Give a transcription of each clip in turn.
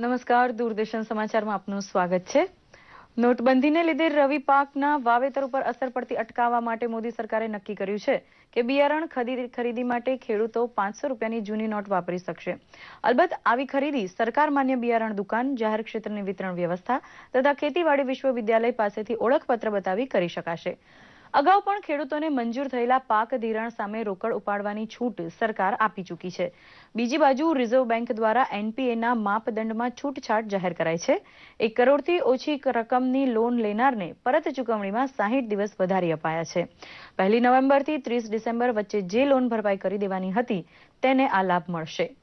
નમસ્કાર, દૂરદર્શન સમાચારમાં આપનું સ્વાગત છે। નોટબંધીને લીધે રવિ પાકના વાવેતર ઉપર અસર પડતી અટકાવવા માટે મોદી સરકારે નક્કી કર્યું છે કે બિયારણ ખરીદી માટે ખેડૂતો 500 રૂપિયાની જૂની નોટ વાપરી શકશે। અલબત્ત આવી ખરીદી સરકાર માન્ય બિયારણ દુકાન, જાહેર ક્ષેત્રની વિતરણ વ્યવસ્થા તથા ખેતીવાડી વિશ્વવિદ્યાલય પાસેથી ઓળખપત્ર બતાવી કરી શકાશે। અગાઉ પણ ખેડૂતોને મંજૂર થયેલા પાક ધિરાણ સામે રોકડ ઉપાડવાની છૂટ સરકાર આપી ચૂકી છે। બીજી બાજુ રિઝર્વ બેંક દ્વારા એનપીએના માપદંડમાં છૂટછાટ જાહેર કરાઈ છે। 1 કરોડથી ઓછી રકમની લોન લેનારને પરત ચૂકવણીમાં 60 દિવસ વધારી અપાયા છે। 1 નવેમ્બરથી 30 ડિસેમ્બર વચ્ચે જે લોન ભરપાઈ કરી દેવાની હતી તેને આ લાભ મળશે।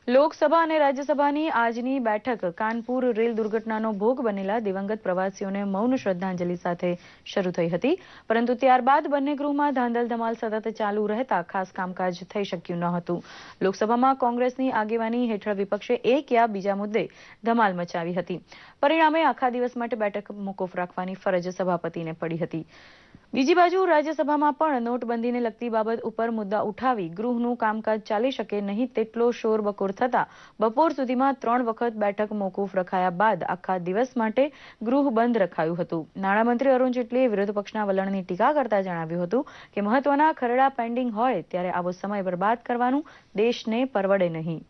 લોકસભા અને રાજ્યસભાની આજની બેઠક કાનપુર રેલ દુર્ઘટનાનો ભોગ બનેલા દિવંગત પ્રવાસીઓને મૌન શ્રદ્ધાંજલિ સાથે શરૂ થઈ હતી, પરંતુ ત્યારબાદ બંને ગૃહમાં ધાંધલ ધમાલ સતત ચાલુ રહેતા ખાસ કામકાજ થઈ શક્યું ન હતું। લોકસભામાં કોંગ્રેસની આગેવાની હેઠળ વિપક્ષે એક યા બીજા મુદ્દે ધમાલ મચાવી હતી। પરિણામે આખા દિવસ માટે બેઠક મોકૂફ રાખવાની ફરજ સભાપતિને પડી હતી। બીજી બાજુ રાજ્યસભામાં પણ નોટબંધીને લગતી બાબત ઉપર મુદ્દા ઉઠાવી ગૃહનું કામકાજ ચાલી શકે નહીં તેટલો શોરબકોર થતા બપોર સુધીમાં 3 વખત બેઠક મોકૂફ રખાયા બાદ આખા દિવસ માટે ગૃહ બંધ રખાયું હતું। નાણામંત્રી અરુણ જેટલીએ વિરોધ પક્ષના વલણની ટીકા કરતા જણાવ્યું હતું કે મહત્વના ખરડા પેન્ડિંગ હોય ત્યારે આવો સમય બરબાદ કરવાનું દેશને પરવડે નહીં।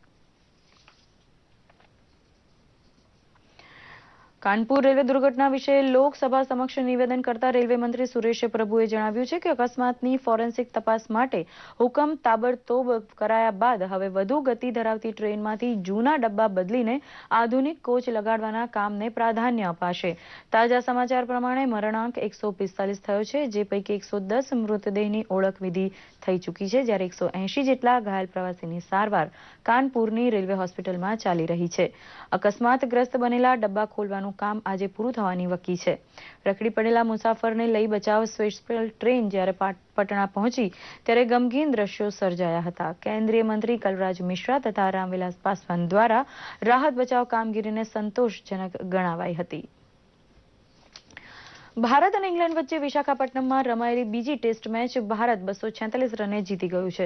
કાનપુર રેલવે દુર્ઘટના વિશે લોકસભા સમક્ષ નિવેદન કરતા રેલવે મંત્રી સુરેશ પ્રભુએ જણાવ્યું છે કે અકસ્માતની ફોરેન્સિક તપાસ માટે હુકમ તાબડતોબ કરાયા બાદ હવે વધુ ગતિ ધરાવતી ટ્રેનમાંથી જૂના ડબ્બા બદલીને આધુનિક કોચ લગાડવાના કામને પ્રાધાન્ય અપાશે। તાજા સમાચાર પ્રમાણે મરણાંક 145 થયો છે, જે પૈકી 110 મૃતદેહની ઓળખ વિધિ થઈ ચૂકી છે, જ્યારે 180 જેટલા ઘાયલ પ્રવાસીની સારવાર કાનપુરની રેલવે હોસ્પિટલમાં ચાલી રહી છે। અકસ્માતગ્રસ્ત બનેલા ડબ્બા ખોલવાનું કામ આજે પૂરું થવાની વકી છે। રખડી પડેલા મુસાફરને લઈ બચાવ સ્પેશિયલ ટ્રેન જ્યારે પટણા પહોંચી ત્યારે ગમગીન દ્રશ્યો સર્જાયા હતા। કેન્દ્રીય મંત્રી કલરાજ મિશ્રા તથા રામવિલાસ પાસવાન દ્વારા રાહત બચાવ કામગીરીને સંતોષજનક ગણાવાઈ હતી। ભારત અને ઇંગ્લેન્ડ વચ્ચે વિશાખાપટ્ટનમમાં રમાયેલી બીજી ટેસ્ટ મેચ ભારત 246 રને જીતી ગયું છે।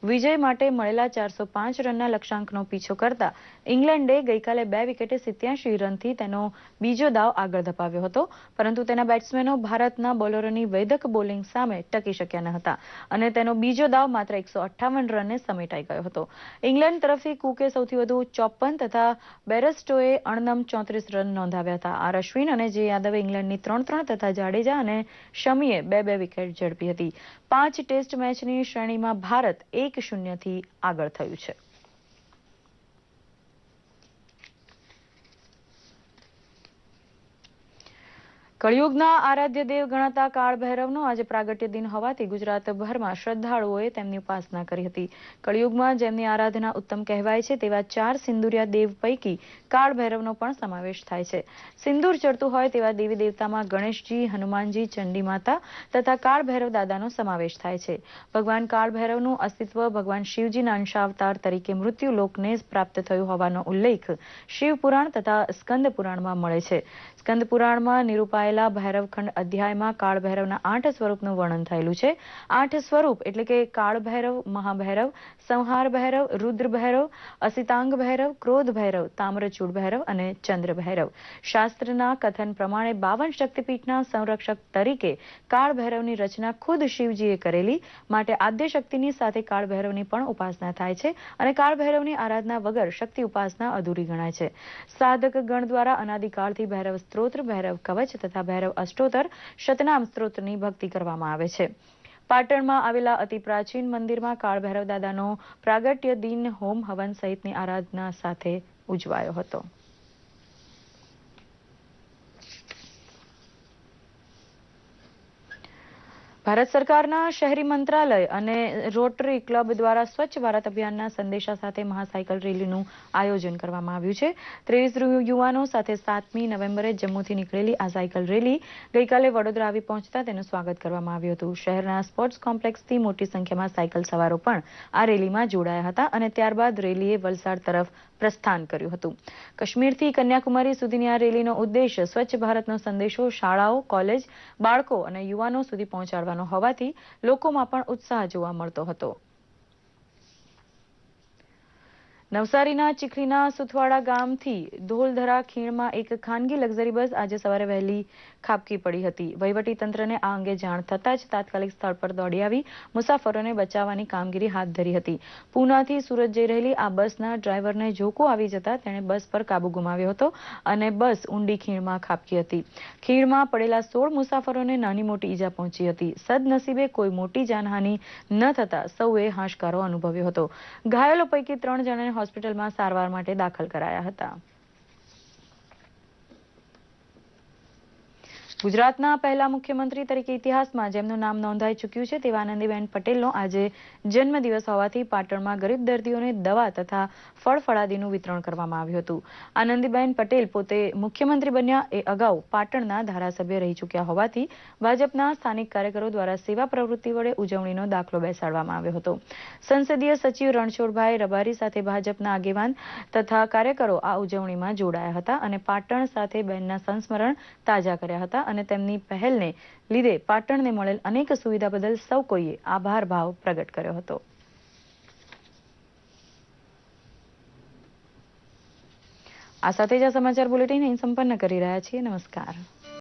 વિજય માટે મળેલા 405 રનના લક્ષ્યાંકનો પીછો કરતા ઇંગ્લેન્ડે ગઈકાલે 2 વિકેટે 87 રનથી તેનો બીજો દાવ આગળ ધપાવ્યો હતો, પરંતુ તેના બેટ્સમેનો ભારતના બોલરોની વેધક બોલિંગ સામે ટકી શક્યા ન હતા અને તેનો બીજો દાવ માત્ર 158 રને સમેટાઈ ગયો હતો। ઇંગ્લેન્ડ તરફથી કુકે સૌથી વધુ 54 તથા બેરસ્ટોએ અણનમ 34 રન નોંધાવ્યા હતા। આર અશ્વિન અને જે યાદવે ઇંગ્લેન્ડની 3-3 તથા જાડેજા અને શમીએ 2-2 વિકેટ ઝડપી હતી। 5 ટેસ્ટ મેચની શ્રેણીમાં ભારત 1-0 થી આગળ થયું છે। કળિયુગના આરાધ્ય દેવ ગણાતા કાળ ભૈરવનો આજે પ્રાગટ્ય દિન હોવાથી ગુજરાતભરમાં શ્રદ્ધાળુઓએ તેમની ઉપાસના કરી હતી। કળિયુગમાં જેમની આરાધના ઉત્તમ કહેવાય છે તેવા 4 સિંદુરિયા દેવ પૈકી કાળ ભૈરવનો પણ સમાવેશ થાય છે। સિંદૂર ચડતું હોય તેવા દેવી દેવતામાં ગણેશજી, હનુમાનજી, ચંડી માતા તથા કાળ ભૈરવ દાદાનો સમાવેશ થાય છે। ભગવાન કાળ ભૈરવનું અસ્તિત્વ ભગવાન શિવજીના અંશાવતાર તરીકે મૃત્યુલોકને પ્રાપ્ત થયું હોવાનો ઉલ્લેખ શિવ પુરાણ તથા સ્કંદ પુરાણમાં મળે છે। સ્કંદ પુરાણમાં નિરૂપાયેલા ભૈરવખંડ અધ્યાયમાં કાળ ભૈરવના 8 સ્વરૂપનું વર્ણન થયેલું છે। 8 સ્વરૂપ એટલે કે કાળ ભૈરવ, મહાભૈરવ, સંહાર ભૈરવ, રુદ્ર ભૈરવ, અસિતાંગ ભૈરવ, ક્રોધ ભૈરવ, તામ્રચૂડ ભૈરવ અને ચંદ્ર ભૈરવ। શાસ્ત્રના કથન પ્રમાણે 52 શક્તિપીઠના સંરક્ષક તરીકે કાળ ભૈરવની રચના ખુદ શિવજીએ કરેલી માટે આદ્ય શક્તિની સાથે કાળ ભૈરવની પણ ઉપાસના થાય છે અને કાળ ભૈરવની આરાધના વગર શક્તિ ઉપાસના અધૂરી ગણાય છે। સાધક ગણ દ્વારા અનાદિકાળથી ભૈરવ સ્ત્રોત્ર, ભૈરવ કવચ તથા ભૈરવ અષ્ટોત્તર શતનામ સ્ત્રોત્રની ભક્તિ કરવામાં આવે છે। પાટણમાં આવેલા અતિ પ્રાચીન મંદિરમાં કાળ ભૈરવ દાદાનો પ્રાગટ્ય દિન હોમ હવન સહિતની આરાધના સાથે ઉજવાયો હતો। ભારત સરકારના શહેરી મંત્રાલય અને રોટરી ક્લબ દ્વારા સ્વચ્છ ભારત અભિયાનના સંદેશા સાથે મહાસાયકલ રેલીનું આયોજન કરવામાં આવ્યું છે। 23 યુવાનો સાથે 7મી નવેમ્બરે જમ્મુથી નીકળેલી આ સાયકલ રેલી ગઈકાલે વડોદરા આવી પહોંચતા તેનું સ્વાગત કરવામાં આવ્યું હતું। શહેરના સ્પોર્ટ્સ કોમ્પ્લેક્સથી મોટી સંખ્યામાં સાયકલ સવારો પણ આ રેલીમાં જોડાયા હતા અને ત્યારબાદ રેલીએ વલસાડ તરફ પ્રસ્થાન કર્યું હતું। કાશ્મીરથી કન્યાકુમારી સુધીની આ રેલીનો ઉદ્દેશ સ્વચ્છ ભારતનો સંદેશો શાળાઓ, કોલેજ, બાળકો અને યુવાનો સુધી પહોંચાડવાનો હોવાથી લોકોમાં પણ ઉત્સાહ જોવા મળતો હતો। નવસારીના ચીખલીના સુથવાડા ગામથી ધોલધરા ખીણમાં એક ખાનગી લક્ઝરી બસ આજે સવારે વહેલી ખાબકી પડી હતી. વહીવટી તંત્રને આ અંગે જાણ થતાં જ તાત્કાલિક સ્થળ પર દોડી આવી મુસાફરોને બચાવવાની કામગીરી હાથ ધરી હતી. પૂનાથી સુરત જઈ રહેલી આ બસના ડ્રાઈવરને ઝોકો આવી જતા તેણે બસ પર કાબુ ગુમાવ્યો હતો અને બસ ઊંડી ખીણમાં ખાબકી હતી. ખીણમાં પડેલા 16 મુસાફરોને નાની મોટી ઈજા પહોંચી હતી. સદનસીબે કોઈ મોટી જાનહાનિ ન થતા સૌએ હાશકારો અનુભવ્યો હતો. ઘાયલો પૈકી 3 જણાને હોસ્પિટલમાં સારવાર માટે દાખલ કરાયા હતા. ગુજરાતના પહેલા મુખ્યમંત્રી તરીકે ઇતિહાસમાં જેમનું નામ નોંધાઈ ચૂક્યું છે તેવા આનંદીબેન પટેલનો આજે જન્મદિવસ હોવાથી પાટણમાં ગરીબ દર્દીઓને દવા તથા ફળફળાદીનું વિતરણ કરવામાં આવ્યું હતું. આનંદીબેન પટેલ પોતે મુખ્યમંત્રી બન્યા એ અગાઉ પાટણના ધારાસભ્ય રહી ચૂક્યા હોવાથી ભાજપના સ્થાનિક કાર્યકરો દ્વારા સેવા પ્રવૃત્તિ વડે ઉજવણીનો દાખલો બેસાડવામાં આવ્યો હતો. સંસદીય સચિવ રણછોડભાઈ રબારી સાથે ભાજપના આગેવાન તથા કાર્યકરો આ ઉજવણીમાં જોડાયા હતા અને પાટણ સાથે બેનના સંસ્મરણ તાજા કર્યા હતા અને તેમની પહેલને લીધે પાટણને મળેલ અનેક સુવિધા બદલ સૌ કોઈએ આભાર ભાવ પ્રગટ કર્યો હતો. આ સાથે જ આ સમાચાર બુલેટિન અહીં સંપન્ન કરી રહ્યા છીએ. નમસ્કાર.